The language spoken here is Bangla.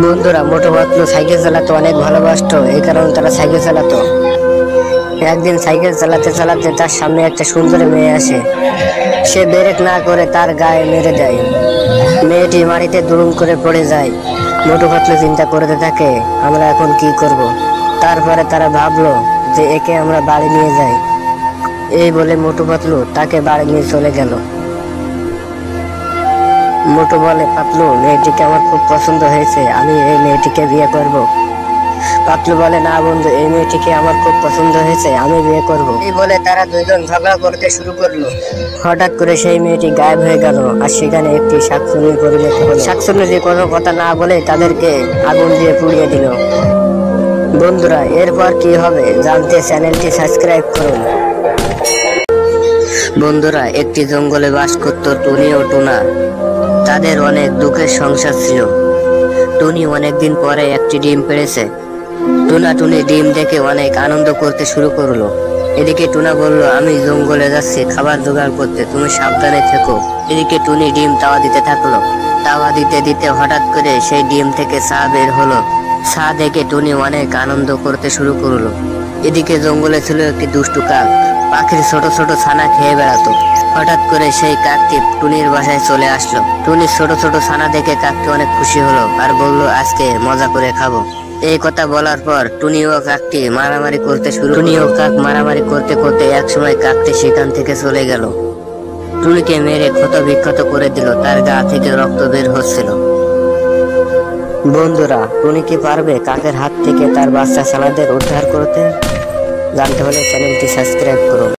বন্ধুরা মোটু পাতলু সাইকেল চালাতে অনেক ভালোবাসতো, এই কারণে তারা সাইকেল চালাতো। একদিন সাইকেল চালাতে চালাতে তার সামনে একটা সুন্দরী মেয়ে আসে। সে ব্রেক না করে তার গায়ে মেরে দেয়। মেয়েটি মাটিতে দুরুম করে পড়ে যায়। মোটু পাতলু চিন্তা করতে থাকে, আমরা এখন কি করব। তারপরে তারা ভাবলো যে একে আমরা বাড়ি নিয়ে যাই। এই বলে মোটু পাতলু তাকে বাড়ি নিয়ে চলে গেল। মোটু বলে, পাতলু, মেয়েটিকে আমার খুব পছন্দ হয়েছে, আমি এই মেয়েটিকে বিয়ে করব। পাতলু বলে, না বন্ধু, এই মেয়েটিকে আমার খুব পছন্দ হয়েছে, আমি বিয়ে করব। এই বলে তারা দুইজন ঝগড়া করতে শুরু করলো। হঠাৎ করে সেই মেয়েটি গায়েব হয়ে গেল, আর সেখানে একটি শাকচুন্নি পরিণত হলো। শাকচুন্নি যে কোনো কথা না বলে তাদেরকে আগুন দিয়ে পুড়িয়ে দিল। বন্ধুরা, এরপর কি হবে জানতে চ্যানেলটি সাবস্ক্রাইব করুন। বন্ধুরা, একটি জঙ্গলে বাস করত টুনি ও টুনা। তাদের অনেক দুঃখের সংসার ছিল। টুনি অনেকদিন পরে একটি ডিম পেড়েছে। টুনা টুনি ডিম দেখে অনেক আনন্দ করতে শুরু করলো। এদিকে টুনা বলল, আমি জঙ্গলে যাচ্ছি খাবার জোগাড় করতে, তুমি সাবধানে থেকো। এদিকে টুনি ডিম তাওয়া দিতে থাকলো। তাওয়া দিতে দিতে হঠাৎ করে সেই ডিম থেকে ছা বের হলো। ছা দেখে টুনি অনেক আনন্দ করতে শুরু করলো। এদিকে জঙ্গলে ছিল একটি দুষ্টু কাক, পাখির ছোট ছোট ছানা খেয়ে বেড়াতো। হঠাৎ করে সেই কাকটি টুনির বাসায় চলে আসলো। টুনির ছোট ছোট ছানা দেখে কাকটি অনেক খুশি হলো আর বলল, আজকে মজা করে খাবো। এই কথা বলার পর টুনি ও কাকটি মারামারি করতে শুরু। টুনি ও কাক মারামারি করতে করতে একসময় কাকটি সেখান থেকে চলে গেল। টুনিকে মেরে ক্ষত বিক্ষত করে দিল, তার গা থেকে রক্ত বের হচ্ছিল। বন্ধুরা, টুনি কি পারবে কাকের হাত থেকে তার বাচ্চা ছানাদের উদ্ধার করতে? জানতে হলে চ্যানেলটি সাবস্ক্রাইব করুন।